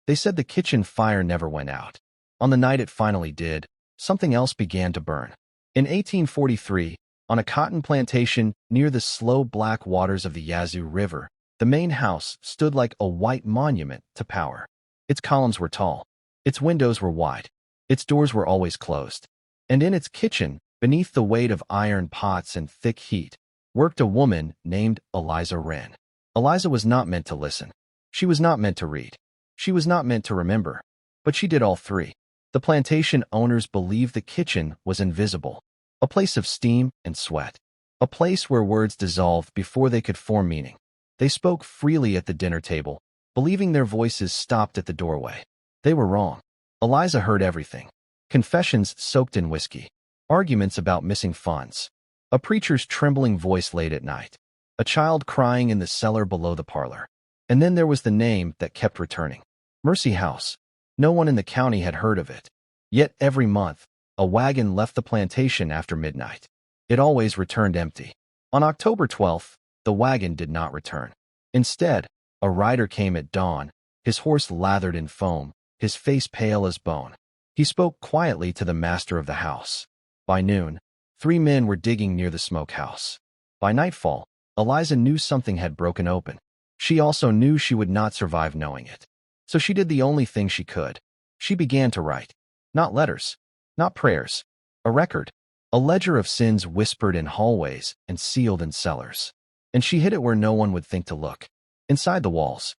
They said the kitchen fire never went out. On the night it finally did, something else began to burn. In 1843, on a cotton plantation near the slow black waters of the Yazoo River, the main house stood like a white monument to power. Its columns were tall. Its windows were wide. Its doors were always closed. And in its kitchen, beneath the weight of iron pots and thick heat, worked a woman named Eliza Wren. Eliza was not meant to listen. She was not meant to read. She was not meant to remember. But she did all three. The plantation owners believed the kitchen was invisible, a place of steam and sweat, a place where words dissolved before they could form meaning. They spoke freely at the dinner table, believing their voices stopped at the doorway. They were wrong. Eliza heard everything. Confessions soaked in whiskey, arguments about missing funds, a preacher's trembling voice late at night, a child crying in the cellar below the parlor. And then there was the name that kept returning. Mercy House. No one in the county had heard of it. Yet every month, a wagon left the plantation after midnight. It always returned empty. On October 12th, the wagon did not return. Instead, a rider came at dawn, his horse lathered in foam, his face pale as bone. He spoke quietly to the master of the house. By noon, 3 men were digging near the smokehouse. By nightfall, Eliza knew something had broken open. She also knew she would not survive knowing it. So she did the only thing she could. She began to write. Not letters, not prayers. A record, a ledger of sins whispered in hallways and sealed in cellars. And she hid it where no one would think to look. Inside the walls.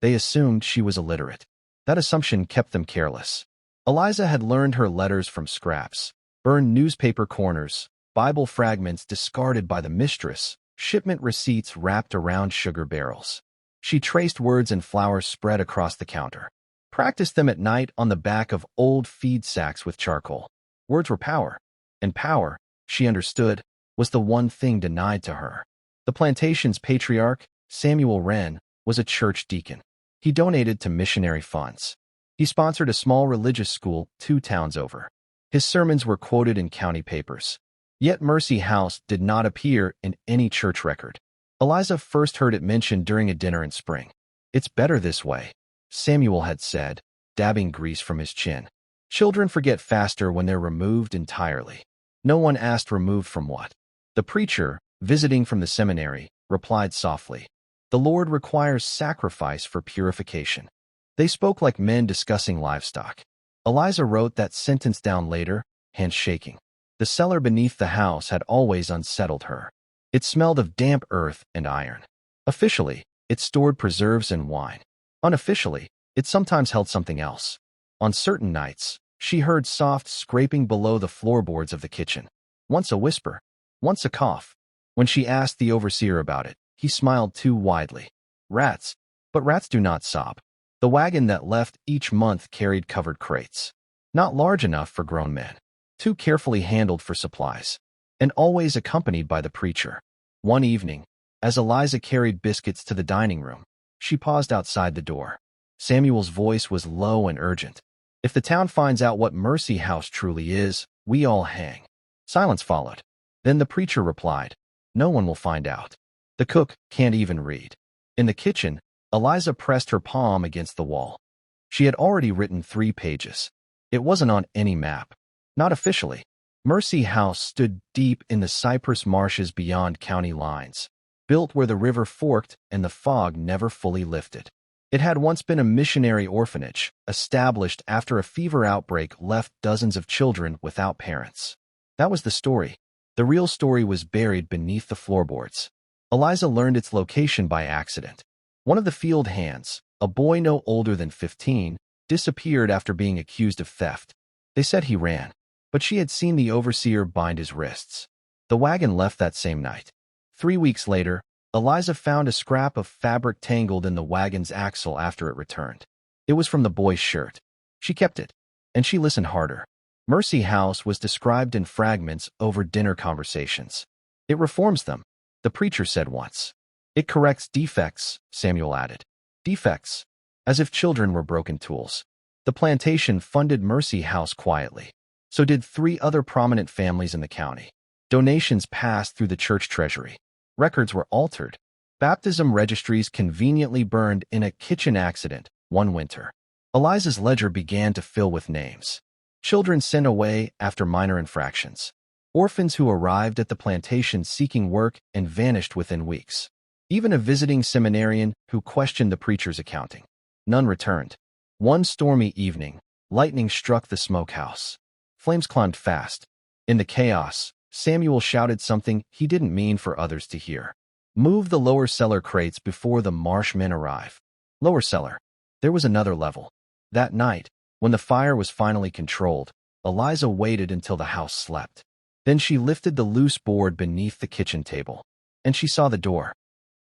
They assumed she was illiterate. That assumption kept them careless. Eliza had learned her letters from scraps, burned newspaper corners, Bible fragments discarded by the mistress, shipment receipts wrapped around sugar barrels. She traced words in flowers spread across the counter, practiced them at night on the back of old feed sacks with charcoal. Words were power, and power, she understood, was the one thing denied to her. The plantation's patriarch, Samuel Wren, was a church deacon. He donated to missionary funds. He sponsored a small religious school 2 towns over. His sermons were quoted in county papers. Yet Mercy House did not appear in any church record. Eliza first heard it mentioned during a dinner in spring. "It's better this way," Samuel had said, dabbing grease from his chin. Children forget faster when they're removed entirely. No one asked removed from what. The preacher, visiting from the seminary, replied softly, "The Lord requires sacrifice for purification." They spoke like men discussing livestock. Eliza wrote that sentence down later, hands shaking. The cellar beneath the house had always unsettled her. It smelled of damp earth and iron. Officially, it stored preserves and wine. Unofficially, it sometimes held something else. On certain nights, she heard soft scraping below the floorboards of the kitchen. Once a whisper, once a cough. When she asked the overseer about it, he smiled too widely. Rats. But rats do not sob. The wagon that left each month carried covered crates. Not large enough for grown men. Too carefully handled for supplies. And always accompanied by the preacher. One evening, as Eliza carried biscuits to the dining room, she paused outside the door. Samuel's voice was low and urgent. "If the town finds out what Mercy House truly is, we all hang." Silence followed. Then the preacher replied, "No one will find out. The cook can't even read." In the kitchen, Eliza pressed her palm against the wall. She had already written 3 pages. It wasn't on any map. Not officially. Mercy House stood deep in the cypress marshes beyond county lines, built where the river forked and the fog never fully lifted. It had once been a missionary orphanage, established after a fever outbreak left dozens of children without parents. That was the story. The real story was buried beneath the floorboards. Eliza learned its location by accident. One of the field hands, a boy no older than 15, disappeared after being accused of theft. They said he ran, but she had seen the overseer bind his wrists. The wagon left that same night. 3 weeks later, Eliza found a scrap of fabric tangled in the wagon's axle after it returned. It was from the boy's shirt. She kept it, and she listened harder. Mercy House was described in fragments over dinner conversations. "It reforms them," the preacher said once. "It corrects defects," Samuel added. Defects, as if children were broken tools. The plantation funded Mercy House quietly. So did 3 other prominent families in the county. Donations passed through the church treasury. Records were altered. Baptism registries conveniently burned in a kitchen accident one winter. Eliza's ledger began to fill with names. Children sent away after minor infractions. Orphans who arrived at the plantation seeking work and vanished within weeks. Even a visiting seminarian who questioned the preacher's accounting. None returned. One stormy evening, lightning struck the smokehouse. Flames climbed fast. In the chaos, Samuel shouted something he didn't mean for others to hear. Move the lower cellar crates before the marshmen arrive. Lower cellar. There was another level. That night, when the fire was finally controlled, Eliza waited until the house slept. Then she lifted the loose board beneath the kitchen table, and she saw the door.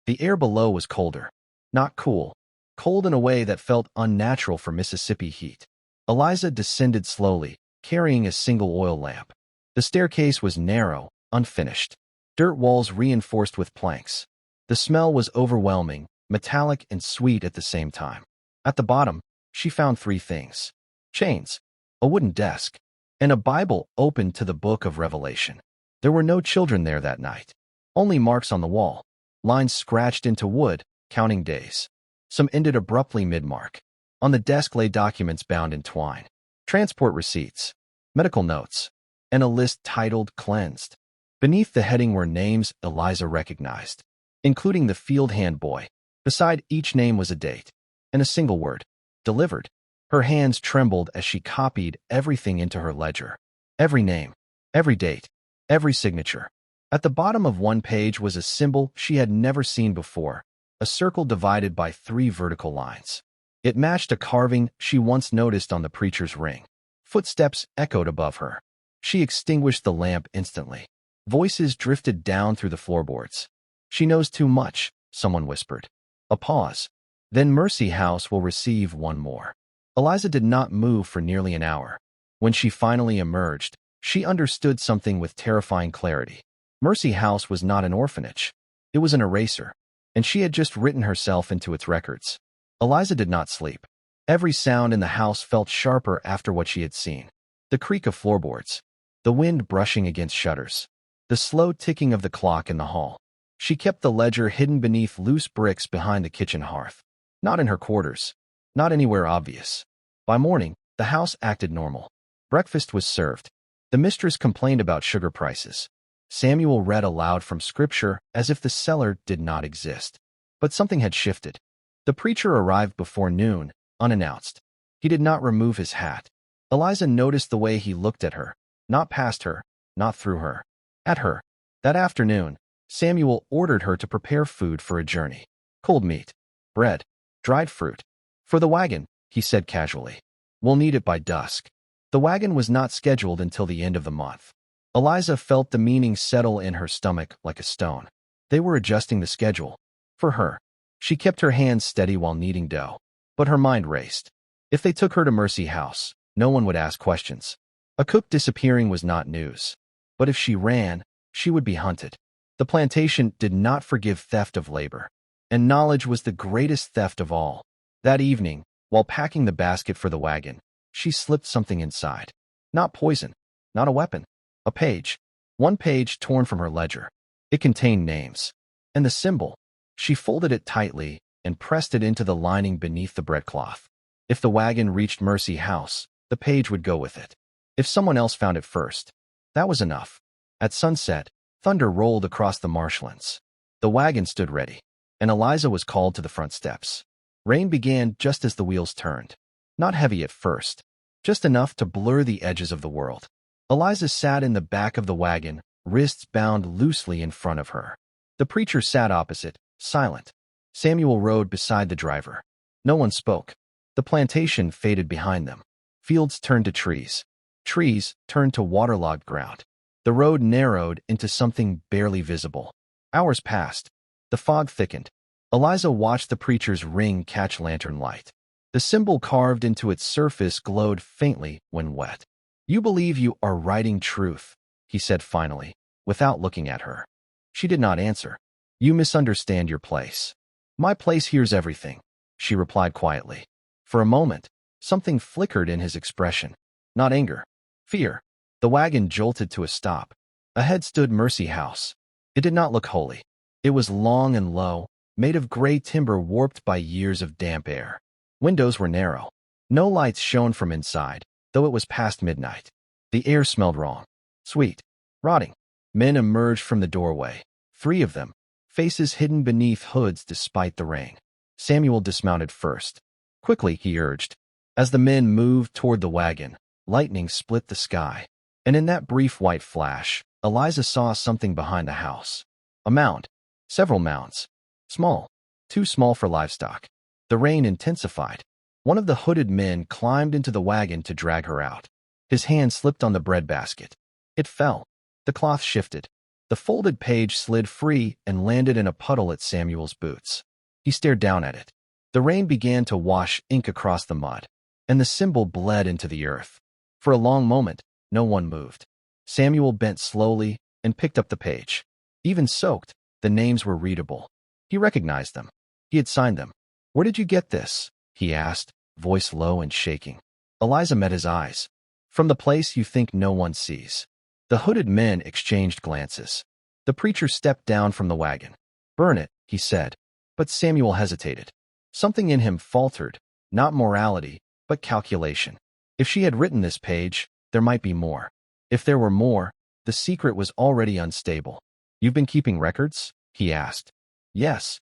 The air below was colder. Not cool. Cold in a way that felt unnatural for Mississippi heat. Eliza descended slowly, carrying a single oil lamp. The staircase was narrow, unfinished. Dirt walls reinforced with planks. The smell was overwhelming, metallic and sweet at the same time. At the bottom, she found three things: chains, a wooden desk, and a Bible open to the book of Revelation. There were no children there that night. Only marks on the wall, lines scratched into wood, counting days. Some ended abruptly mid-mark. On the desk lay documents bound in twine, transport receipts, medical notes, and a list titled Cleansed. Beneath the heading were names Eliza recognized, including the field hand boy. Beside each name was a date, and a single word: delivered. Her hands trembled as she copied everything into her ledger. Every name, every date, every signature. At the bottom of one page was a symbol she had never seen before, a circle divided by 3 vertical lines. It matched a carving she once noticed on the preacher's ring. Footsteps echoed above her. She extinguished the lamp instantly. Voices drifted down through the floorboards. "She knows too much," someone whispered. A pause. "Then Mercy House will receive one more." Eliza did not move for nearly an hour. When she finally emerged, she understood something with terrifying clarity. Mercy House was not an orphanage. It was an eraser, and she had just written herself into its records. Eliza did not sleep. Every sound in the house felt sharper after what she had seen. The creak of floorboards, the wind brushing against shutters, the slow ticking of the clock in the hall. She kept the ledger hidden beneath loose bricks behind the kitchen hearth. Not in her quarters. Not anywhere obvious. By morning, the house acted normal. Breakfast was served. The mistress complained about sugar prices. Samuel read aloud from scripture as if the cellar did not exist. But something had shifted. The preacher arrived before noon, unannounced. He did not remove his hat. Eliza noticed the way he looked at her, not past her, not through her, at her. That afternoon, Samuel ordered her to prepare food for a journey. Cold meat, bread, dried fruit. "For the wagon," he said casually. "We'll need it by dusk." The wagon was not scheduled until the end of the month. Eliza felt the meaning settle in her stomach like a stone. They were adjusting the schedule. For her. She kept her hands steady while kneading dough. But her mind raced. If they took her to Mercy House, no one would ask questions. A cook disappearing was not news. But if she ran, she would be hunted. The plantation did not forgive theft of labor. And knowledge was the greatest theft of all. That evening, while packing the basket for the wagon, she slipped something inside. Not poison, not a weapon. A page. One page torn from her ledger. It contained names. And the symbol. She folded it tightly and pressed it into the lining beneath the breadcloth. If the wagon reached Mercy House, the page would go with it. If someone else found it first, that was enough. At sunset, thunder rolled across the marshlands. The wagon stood ready, and Eliza was called to the front steps. Rain began just as the wheels turned. Not heavy at first, just enough to blur the edges of the world. Eliza sat in the back of the wagon, wrists bound loosely in front of her. The preacher sat opposite, silent. Samuel rode beside the driver. No one spoke. The plantation faded behind them. Fields turned to trees. Trees turned to waterlogged ground. The road narrowed into something barely visible. Hours passed. The fog thickened. Eliza watched the preacher's ring catch lantern light. The symbol carved into its surface glowed faintly when wet. "You believe you are writing truth," he said finally, without looking at her. She did not answer. "You misunderstand your place." "My place hears everything," she replied quietly. For a moment, something flickered in his expression. Not anger. Fear. The wagon jolted to a stop. Ahead stood Mercy House. It did not look holy. It was long and low, made of gray timber warped by years of damp air. Windows were narrow. No lights shone from inside, though it was past midnight. The air smelled wrong. Sweet. Rotting. Men emerged from the doorway. 3 of them, faces hidden beneath hoods despite the rain. Samuel dismounted first. Quickly, he urged. As the men moved toward the wagon, lightning split the sky. And in that brief white flash, Eliza saw something behind the house. A mound. Several mounds. Small. Too small for livestock. The rain intensified. One of the hooded men climbed into the wagon to drag her out. His hand slipped on the breadbasket. It fell. The cloth shifted. The folded page slid free and landed in a puddle at Samuel's boots. He stared down at it. The rain began to wash ink across the mud, and the symbol bled into the earth. For a long moment, no one moved. Samuel bent slowly and picked up the page. Even soaked, the names were readable. He recognized them. He had signed them. "Where did you get this?" he asked, voice low and shaking. Eliza met his eyes. "From the place you think no one sees." The hooded men exchanged glances. The preacher stepped down from the wagon. "Burn it," he said. But Samuel hesitated. Something in him faltered, not morality, but calculation. If she had written this page, there might be more. If there were more, the secret was already unstable. "You've been keeping records?" he asked. "Yes."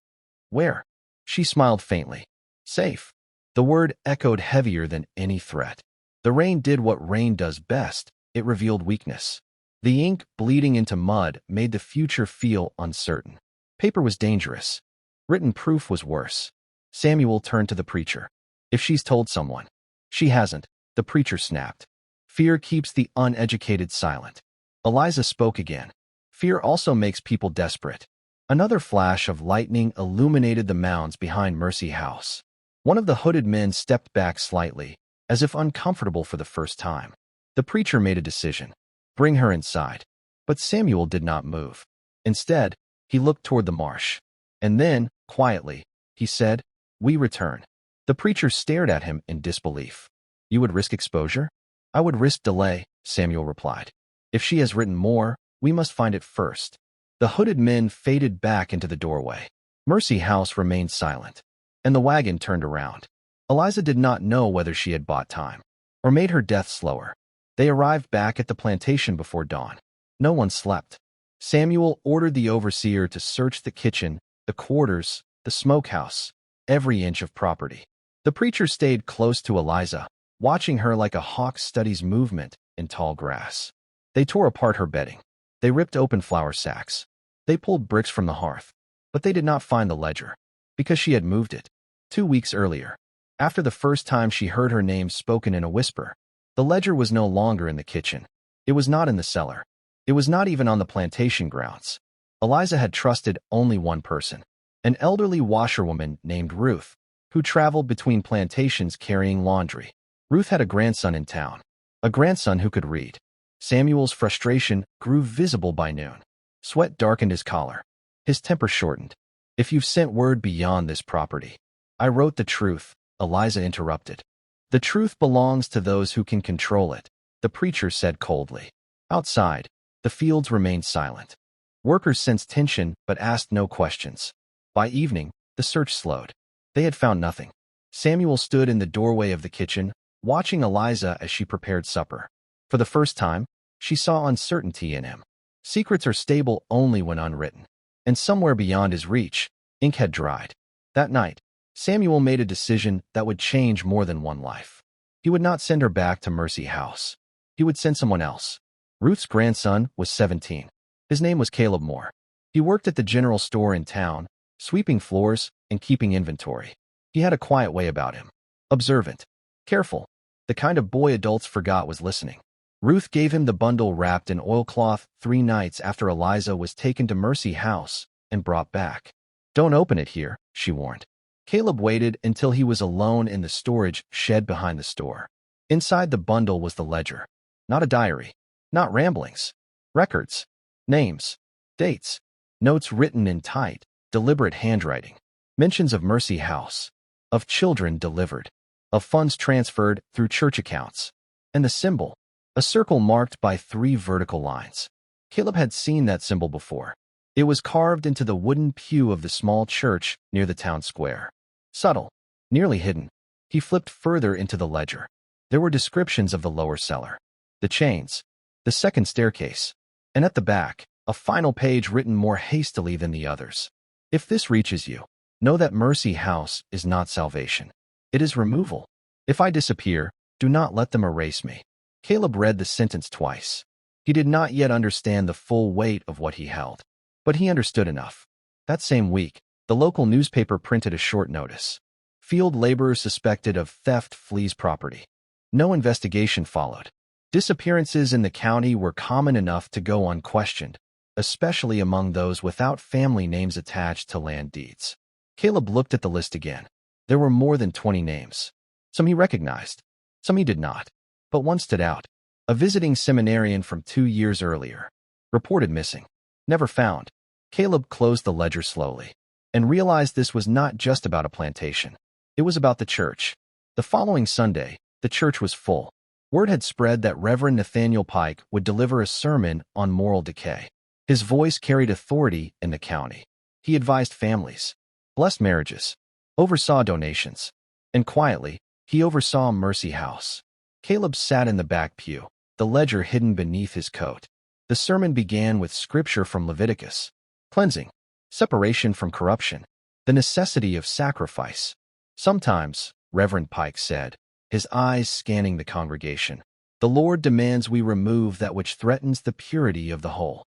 "Where?" She smiled faintly. "Safe." The word echoed heavier than any threat. The rain did what rain does best. It revealed weakness. The ink bleeding into mud made the future feel uncertain. Paper was dangerous. Written proof was worse. Samuel turned to the preacher. "If she's told someone." "She hasn't," the preacher snapped. "Fear keeps the uneducated silent." Eliza spoke again. "Fear also makes people desperate." Another flash of lightning illuminated the mounds behind Mercy House. One of the hooded men stepped back slightly, as if uncomfortable for the first time. The preacher made a decision. Bring her inside. But Samuel did not move. Instead, he looked toward the marsh. And then, quietly, he said, "We return." The preacher stared at him in disbelief. "You would risk exposure?" "I would risk delay," Samuel replied. "If she has written more, we must find it first." The hooded men faded back into the doorway. Mercy House remained silent, and the wagon turned around. Eliza did not know whether she had bought time or made her death slower. They arrived back at the plantation before dawn. No one slept. Samuel ordered the overseer to search the kitchen, the quarters, the smokehouse, every inch of property. The preacher stayed close to Eliza, watching her like a hawk studies movement in tall grass. They tore apart her bedding. They ripped open flour sacks. They pulled bricks from the hearth. But they did not find the ledger, because she had moved it 2 weeks earlier. After the first time she heard her name spoken in a whisper, the ledger was no longer in the kitchen. It was not in the cellar. It was not even on the plantation grounds. Eliza had trusted only one person, an elderly washerwoman named Ruth, who traveled between plantations carrying laundry. Ruth had a grandson in town, a grandson who could read. Samuel's frustration grew visible by noon. Sweat darkened his collar. His temper shortened. "If you've sent word beyond this property." "I wrote the truth," Eliza interrupted. "The truth belongs to those who can control it," the preacher said coldly. Outside, the fields remained silent. Workers sensed tension but asked no questions. By evening, the search slowed. They had found nothing. Samuel stood in the doorway of the kitchen, watching Eliza as she prepared supper. For the first time, she saw uncertainty in him. Secrets are stable only when unwritten. And somewhere beyond his reach, ink had dried. That night, Samuel made a decision that would change more than one life. He would not send her back to Mercy House. He would send someone else. Ruth's grandson was 17. His name was Caleb Moore. He worked at the general store in town, sweeping floors and keeping inventory. He had a quiet way about him. Observant. Careful. The kind of boy adults forgot was listening. Ruth gave him the bundle wrapped in oilcloth 3 nights after Eliza was taken to Mercy House and brought back. "Don't open it here," she warned. Caleb waited until he was alone in the storage shed behind the store. Inside the bundle was the ledger. Not a diary. Not ramblings. Records. Names. Dates. Notes written in tight, deliberate handwriting. Mentions of Mercy House. Of children delivered. Of funds transferred through church accounts. And the symbol. A circle marked by 3 vertical lines. Caleb had seen that symbol before. It was carved into the wooden pew of the small church near the town square. Subtle, nearly hidden. He flipped further into the ledger. There were descriptions of the lower cellar, the chains, the second staircase, and at the back, a final page written more hastily than the others. If this reaches you, know that Mercy House is not salvation. It is removal. If I disappear, do not let them erase me. Caleb read the sentence twice. He did not yet understand the full weight of what he held, but he understood enough. That same week, the local newspaper printed a short notice. Field laborer suspected of theft flees property. No investigation followed. Disappearances in the county were common enough to go unquestioned, especially among those without family names attached to land deeds. Caleb looked at the list again. There were more than 20 names. Some he recognized, some he did not. But one stood out. A visiting seminarian from 2 years earlier. Reported missing. Never found. Caleb closed the ledger slowly and realized this was not just about a plantation. It was about the church. The following Sunday, the church was full. Word had spread that Reverend Nathaniel Pike would deliver a sermon on moral decay. His voice carried authority in the county. He advised families, blessed marriages, oversaw donations, and quietly, he oversaw Mercy House. Caleb sat in the back pew, the ledger hidden beneath his coat. The sermon began with scripture from Leviticus, cleansing, separation from corruption, the necessity of sacrifice. Sometimes, Reverend Pike said, his eyes scanning the congregation, the Lord demands we remove that which threatens the purity of the whole.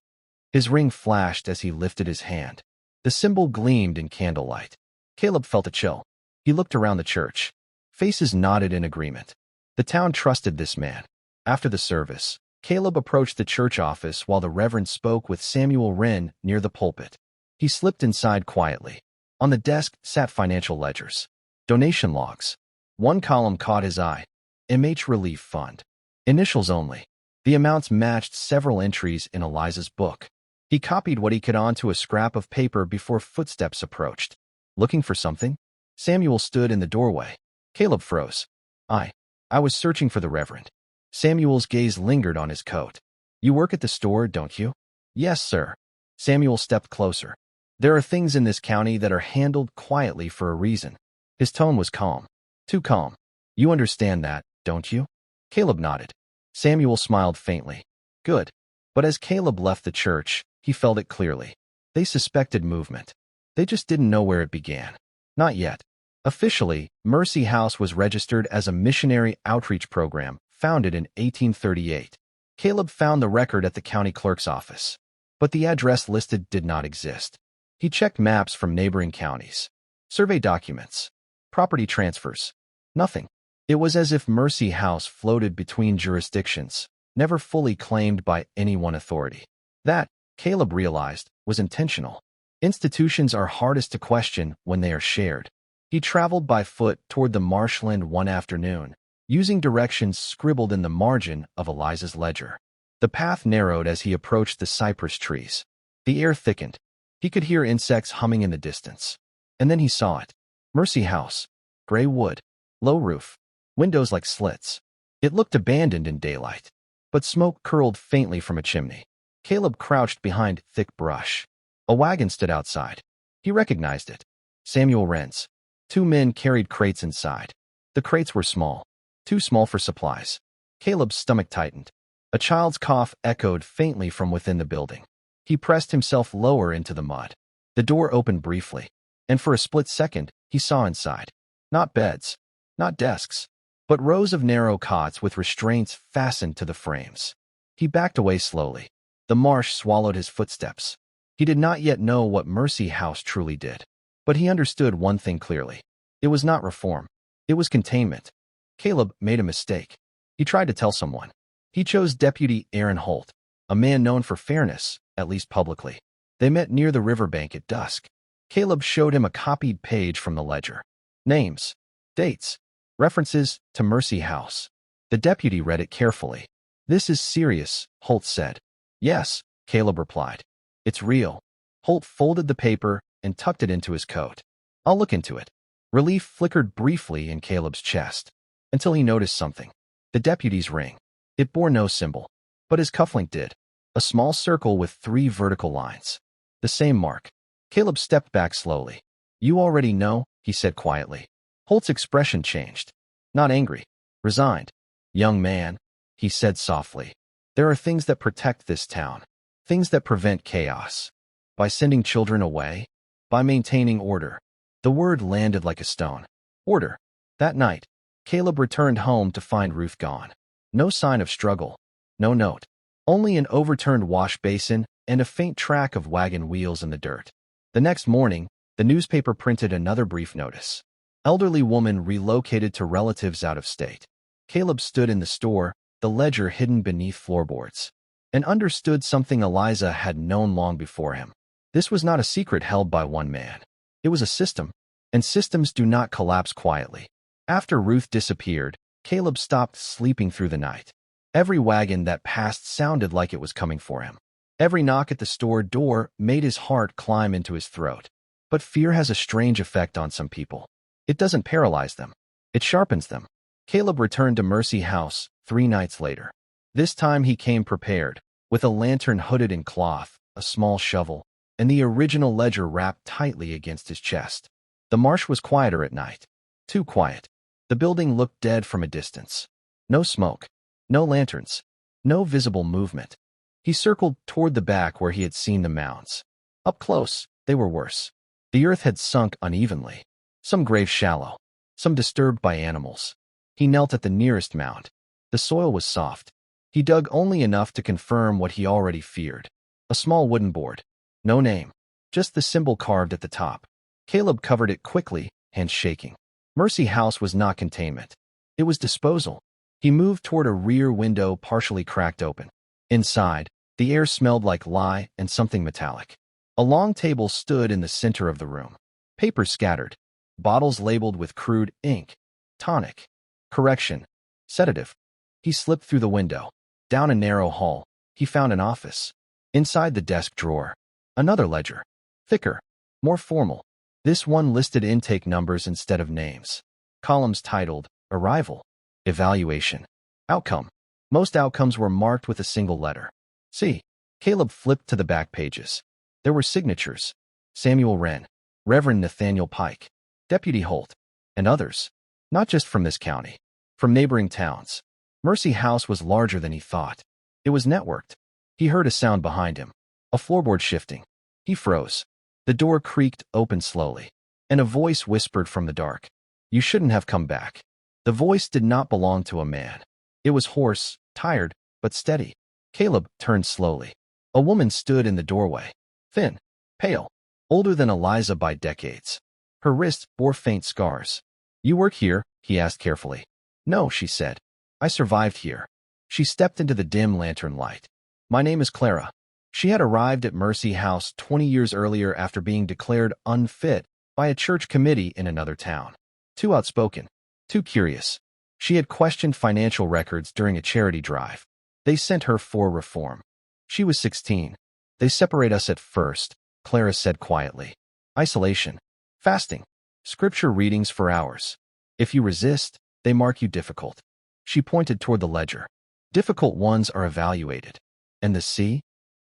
His ring flashed as he lifted his hand. The symbol gleamed in candlelight. Caleb felt a chill. He looked around the church. Faces nodded in agreement. The town trusted this man. After the service, Caleb approached the church office while the Reverend spoke with Yazoo Wren near the pulpit. He slipped inside quietly. On the desk sat financial ledgers, donation logs. One column caught his eye. MH Relief Fund. Initials only. The amounts matched several entries in Eliza's book. He copied what he could onto a scrap of paper before footsteps approached. Looking for something? Samuel stood in the doorway. Caleb froze. I was searching for the Reverend. Samuel's gaze lingered on his coat. You work at the store, don't you? Yes, sir. Samuel stepped closer. There are things in this county that are handled quietly for a reason. His tone was calm. Too calm. You understand that, don't you? Caleb nodded. Samuel smiled faintly. Good. But as Caleb left the church, he felt it clearly. They suspected movement. They just didn't know where it began. Not yet. Officially, Mercy House was registered as a missionary outreach program founded in 1838. Caleb found the record at the county clerk's office, but the address listed did not exist. He checked maps from neighboring counties, survey documents, property transfers. Nothing. It was as if Mercy House floated between jurisdictions, never fully claimed by any one authority. That, Caleb realized, was intentional. Institutions are hardest to question when they are shared. He traveled by foot toward the marshland one afternoon, using directions scribbled in the margin of Eliza's ledger. The path narrowed as he approached the cypress trees. The air thickened. He could hear insects humming in the distance. And then he saw it. Mercy House. Gray wood. Low roof. Windows like slits. It looked abandoned in daylight, but smoke curled faintly from a chimney. Caleb crouched behind thick brush. A wagon stood outside. He recognized it. Yazoo Wren's. 2 men carried crates inside. The crates were small. Too small for supplies. Caleb's stomach tightened. A child's cough echoed faintly from within the building. He pressed himself lower into the mud. The door opened briefly, and for a split second, he saw inside. Not beds, not desks, but rows of narrow cots with restraints fastened to the frames. He backed away slowly. The marsh swallowed his footsteps. He did not yet know what Mercy House truly did, but he understood one thing clearly. It was not reform. It was containment. Caleb made a mistake. He tried to tell someone. He chose Deputy Aaron Holt, a man known for fairness, at least publicly. They met near the riverbank at dusk. Caleb showed him a copied page from the ledger. Names, dates, references to Mercy House. The deputy read it carefully. This is serious, Holt said. Yes, Caleb replied. It's real. Holt folded the paper and tucked it into his coat. I'll look into it. Relief flickered briefly in Caleb's chest, until he noticed something. The deputy's ring. It bore no symbol, but his cufflink did. A small circle with 3 vertical lines. The same mark. Caleb stepped back slowly. You already know, he said quietly. Holt's expression changed. Not angry. Resigned. Young man, he said softly. There are things that protect this town. Things that prevent chaos. By sending children away. By maintaining order. The word landed like a stone. Order. That night, Caleb returned home to find Ruth gone. No sign of struggle. No note. Only an overturned wash basin and a faint track of wagon wheels in the dirt. The next morning, the newspaper printed another brief notice. Elderly woman relocated to relatives out of state. Caleb stood in the store, the ledger hidden beneath floorboards, and understood something Eliza had known long before him. This was not a secret held by one man. It was a system, and systems do not collapse quietly. After Ruth disappeared, Caleb stopped sleeping through the night. Every wagon that passed sounded like it was coming for him. Every knock at the store door made his heart climb into his throat. But fear has a strange effect on some people. It doesn't paralyze them. It sharpens them. Caleb returned to Mercy House 3 nights later. This time he came prepared, with a lantern hooded in cloth, a small shovel, and the original ledger wrapped tightly against his chest. The marsh was quieter at night. Too quiet. The building looked dead from a distance. No smoke. No lanterns. No visible movement. He circled toward the back where he had seen the mounds. Up close, they were worse. The earth had sunk unevenly. Some graves shallow. Some disturbed by animals. He knelt at the nearest mound. The soil was soft. He dug only enough to confirm what he already feared. A small wooden board. No name. Just the symbol carved at the top. Caleb covered it quickly, hands shaking. Mercy House was not containment. It was disposal. He moved toward a rear window partially cracked open. Inside, the air smelled like lye and something metallic. A long table stood in the center of the room. Papers scattered. Bottles labeled with crude ink. Tonic. Correction. Sedative. He slipped through the window. Down a narrow hall, he found an office. Inside the desk drawer, another ledger. Thicker. More formal. This one listed intake numbers instead of names. Columns titled, Arrival. Evaluation. Outcome. Most outcomes were marked with a single letter. C. Caleb flipped to the back pages. There were signatures. Samuel Wren. Reverend Nathaniel Pike. Deputy Holt. And others. Not just from this county. From neighboring towns. Mercy House was larger than he thought. It was networked. He heard a sound behind him. A floorboard shifting. He froze. The door creaked open slowly. And a voice whispered from the dark. You shouldn't have come back. The voice did not belong to a man. It was hoarse, tired, but steady. Caleb turned slowly. A woman stood in the doorway. Thin. Pale. Older than Eliza by decades. Her wrists bore faint scars. You work here? He asked carefully. No, she said. I survived here. She stepped into the dim lantern light. My name is Clara. She had arrived at Mercy House 20 years earlier after being declared unfit by a church committee in another town. Too outspoken. Too curious. She had questioned financial records during a charity drive. They sent her for reform. She was 16. They separate us at first, Clara said quietly. Isolation. Fasting. Scripture readings for hours. If you resist, they mark you difficult. She pointed toward the ledger. Difficult ones are evaluated. And the C?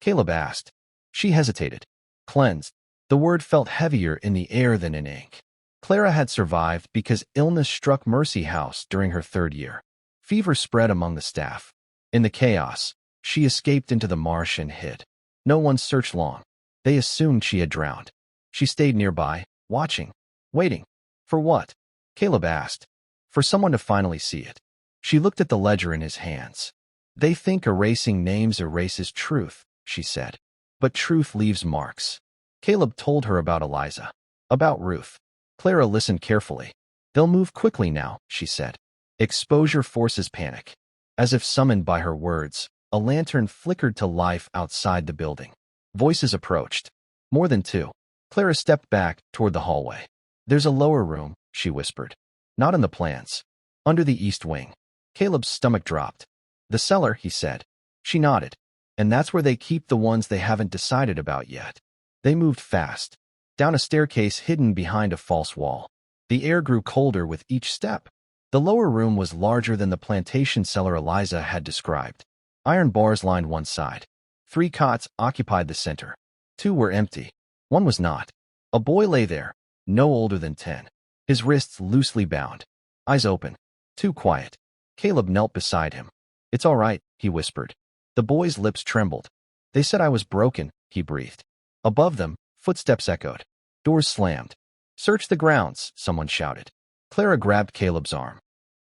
Caleb asked. She hesitated. Cleansed. The word felt heavier in the air than in ink. Clara had survived because illness struck Mercy House during her 3rd year. Fever spread among the staff. In the chaos, she escaped into the marsh and hid. No one searched long. They assumed she had drowned. She stayed nearby, watching, waiting. For what? Caleb asked. For someone to finally see it. She looked at the ledger in his hands. They think erasing names erases truth, she said. But truth leaves marks. Caleb told her about Eliza. About Ruth. Clara listened carefully. They'll move quickly now, she said. Exposure forces panic. As if summoned by her words, a lantern flickered to life outside the building. Voices approached. More than 2. Clara stepped back toward the hallway. There's a lower room, she whispered. Not in the plans. Under the east wing. Caleb's stomach dropped. The cellar, he said. She nodded. And that's where they keep the ones they haven't decided about yet. They moved fast. Down a staircase hidden behind a false wall. The air grew colder with each step. The lower room was larger than the plantation cellar Eliza had described. Iron bars lined one side. 3 cots occupied the center. 2 were empty. 1 was not. A boy lay there, no older than 10. His wrists loosely bound. Eyes open. Too quiet. Caleb knelt beside him. It's all right, he whispered. The boy's lips trembled. They said I was broken, he breathed. Above them, footsteps echoed. Doors slammed. Search the grounds, someone shouted. Clara grabbed Caleb's arm.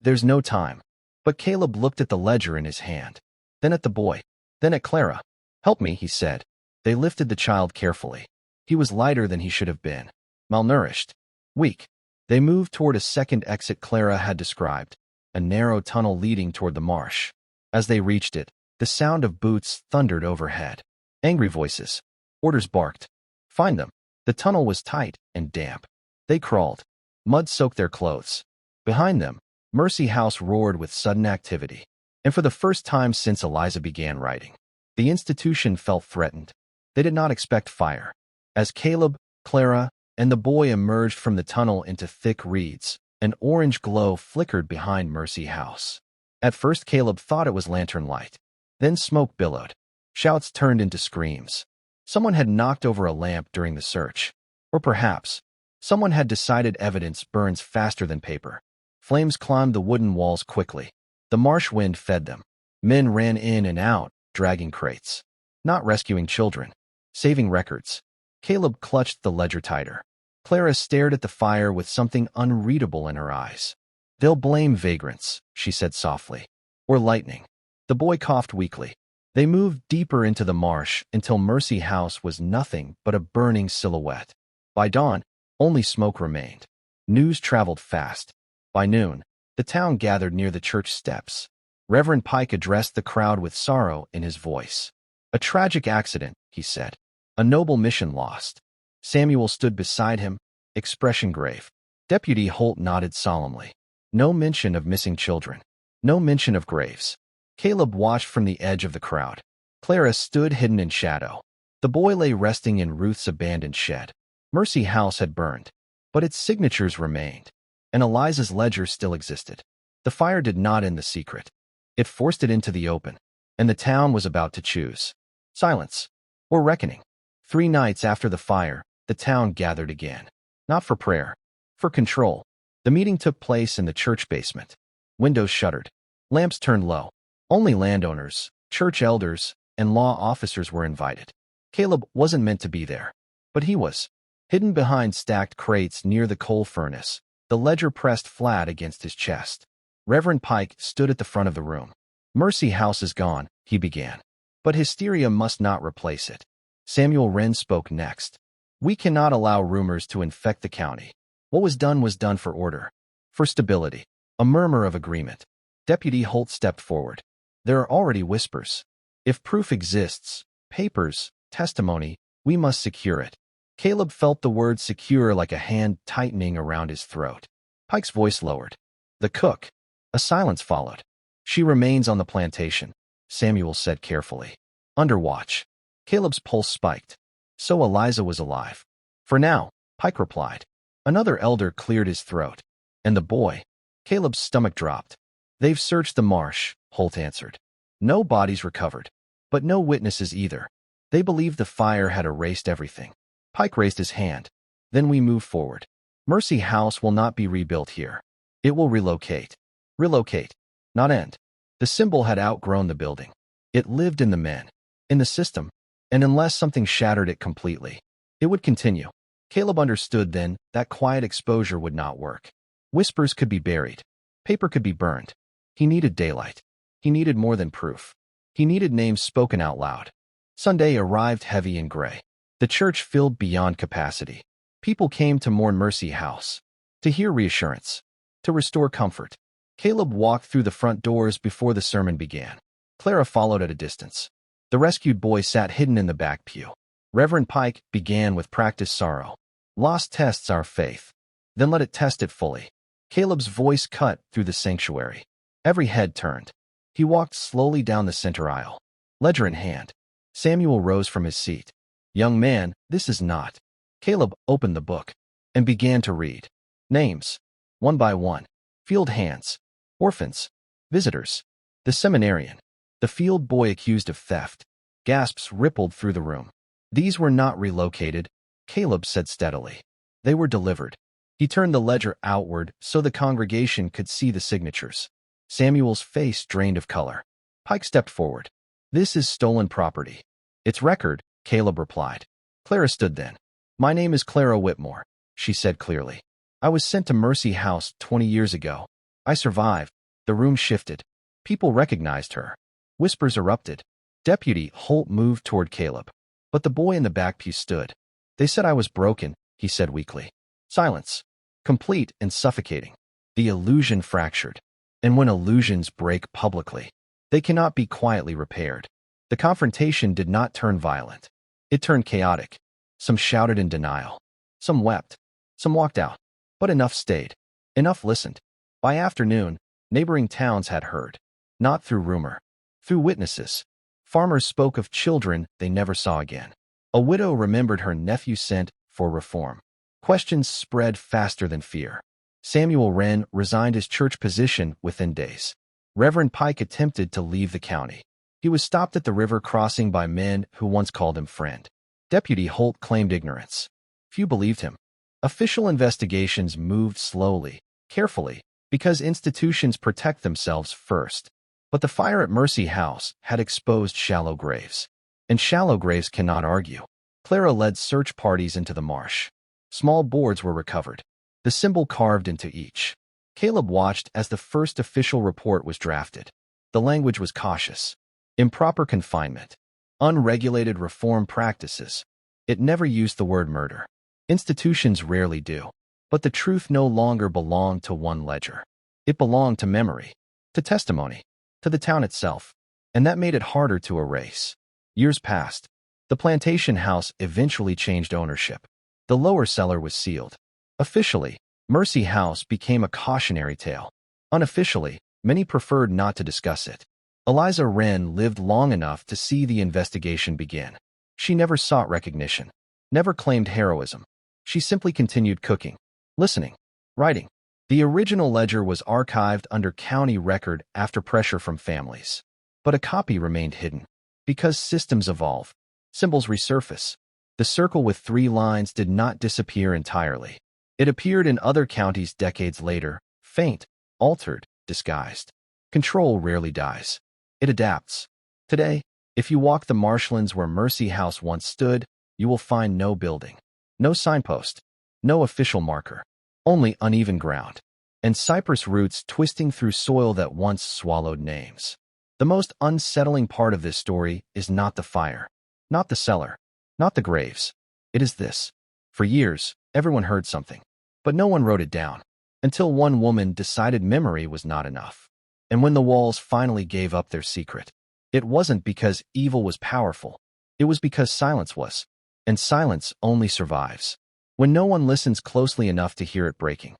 There's no time. But Caleb looked at the ledger in his hand. Then at the boy. Then at Clara. Help me, he said. They lifted the child carefully. He was lighter than he should have been. Malnourished. Weak. They moved toward a second exit Clara had described, a narrow tunnel leading toward the marsh. As they reached it, the sound of boots thundered overhead. Angry voices. Orders barked. Find them. The tunnel was tight and damp. They crawled. Mud soaked their clothes. Behind them, Mercy House roared with sudden activity. And for the first time since Eliza began writing, the institution felt threatened. They did not expect fire. As Caleb, Clara, and the boy emerged from the tunnel into thick reeds, an orange glow flickered behind Mercy House. At first Caleb thought it was lantern light. Then smoke billowed. Shouts turned into screams. Someone had knocked over a lamp during the search. Or perhaps, someone had decided evidence burns faster than paper. Flames climbed the wooden walls quickly. The marsh wind fed them. Men ran in and out, dragging crates. Not rescuing children. Saving records. Caleb clutched the ledger tighter. Clara stared at the fire with something unreadable in her eyes. They'll blame vagrants, she said softly. Or lightning. The boy coughed weakly. They moved deeper into the marsh until Mercy House was nothing but a burning silhouette. By dawn, only smoke remained. News traveled fast. By noon, the town gathered near the church steps. Reverend Pike addressed the crowd with sorrow in his voice. A tragic accident, he said. A noble mission lost. Samuel stood beside him, expression grave. Deputy Holt nodded solemnly. No mention of missing children. No mention of graves. Caleb watched from the edge of the crowd. Clara stood hidden in shadow. The boy lay resting in Ruth's abandoned shed. Mercy House had burned, but its signatures remained, and Eliza's ledger still existed. The fire did not end the secret. It forced it into the open, and the town was about to choose silence or reckoning. 3 nights after the fire, the town gathered again. Not for prayer, for control. The meeting took place in the church basement. Windows shuttered. Lamps turned low. Only landowners, church elders, and law officers were invited. Caleb wasn't meant to be there, but he was. Hidden behind stacked crates near the coal furnace, the ledger pressed flat against his chest. Reverend Pike stood at the front of the room. Mercy House is gone, he began. But hysteria must not replace it. Samuel Wren spoke next. We cannot allow rumors to infect the county. What was done for order, for stability. A murmur of agreement. Deputy Holt stepped forward. There are already whispers. If proof exists, papers, testimony, we must secure it. Caleb felt the word secure like a hand tightening around his throat. Pike's voice lowered. The cook. A silence followed. She remains on the plantation, Samuel said carefully. Under watch. Caleb's pulse spiked. So Eliza was alive. For now, Pike replied. Another elder cleared his throat. And the boy? Caleb's stomach dropped. They've searched the marsh, Holt answered. No bodies recovered. But no witnesses either. They believe the fire had erased everything. Pike raised his hand. Then we move forward. Mercy House will not be rebuilt here. It will relocate. Relocate. Not end. The symbol had outgrown the building. It lived in the men. In the system. And unless something shattered it completely, it would continue. Caleb understood then that quiet exposure would not work. Whispers could be buried. Paper could be burned. He needed daylight. He needed more than proof. He needed names spoken out loud. Sunday arrived heavy and gray. The church filled beyond capacity. People came to mourn Mercy House, to hear reassurance, to restore comfort. Caleb walked through the front doors before the sermon began. Clara followed at a distance. The rescued boy sat hidden in the back pew. Reverend Pike began with practiced sorrow. Loss tests our faith. Then let it test it fully. Caleb's voice cut through the sanctuary. Every head turned. He walked slowly down the center aisle, ledger in hand. Samuel rose from his seat. Young man, this is not. Caleb opened the book and began to read. Names. One by one. Field hands. Orphans. Visitors. The seminarian. The field boy accused of theft. Gasps rippled through the room. These were not relocated, Caleb said steadily. They were delivered. He turned the ledger outward so the congregation could see the signatures. Samuel's face drained of color. Pike stepped forward. "This is stolen property." "It's record," Caleb replied. Clara stood then. "My name is Clara Whitmore," she said clearly. "I was sent to Mercy House 20 years ago. I survived." The room shifted. People recognized her. Whispers erupted. Deputy Holt moved toward Caleb. But the boy in the back pew stood. "They said I was broken," he said weakly. Silence. Complete and suffocating. The illusion fractured. And when illusions break publicly, they cannot be quietly repaired. The confrontation did not turn violent. It turned chaotic. Some shouted in denial. Some wept. Some walked out. But enough stayed. Enough listened. By afternoon, neighboring towns had heard. Not through rumor. Through witnesses. Farmers spoke of children they never saw again. A widow remembered her nephew sent for reform. Questions spread faster than fear. Samuel Wren resigned his church position within days. Reverend Pike attempted to leave the county. He was stopped at the river crossing by men who once called him friend. Deputy Holt claimed ignorance. Few believed him. Official investigations moved slowly, carefully, because institutions protect themselves first. But the fire at Mercy House had exposed shallow graves. And shallow graves cannot argue. Clara led search parties into the marsh. Small boards were recovered, the symbol carved into each. Caleb watched as the first official report was drafted. The language was cautious. Improper confinement. Unregulated reform practices. It never used the word murder. Institutions rarely do. But the truth no longer belonged to one ledger. It belonged to memory, to testimony, to the town itself. And that made it harder to erase. Years passed. The Plantation House eventually changed ownership. The lower cellar was sealed. Officially, Mercy House became a cautionary tale. Unofficially, many preferred not to discuss it. Eliza Wren lived long enough to see the investigation begin. She never sought recognition, never claimed heroism. She simply continued cooking, listening, writing. The original ledger was archived under county record after pressure from families. But a copy remained hidden. Because systems evolve, symbols resurface. The circle with 3 lines did not disappear entirely. It appeared in other counties decades later, faint, altered, disguised. Control rarely dies. It adapts. Today, if you walk the marshlands where Mercy House once stood, you will find no building, no signpost, no official marker, only uneven ground, and cypress roots twisting through soil that once swallowed names. The most unsettling part of this story is not the fire, not the cellar, not the graves. It is this. For years, everyone heard something, but no one wrote it down, until one woman decided memory was not enough. And when the walls finally gave up their secret, it wasn't because evil was powerful. It was because silence was. And silence only survives when no one listens closely enough to hear it breaking.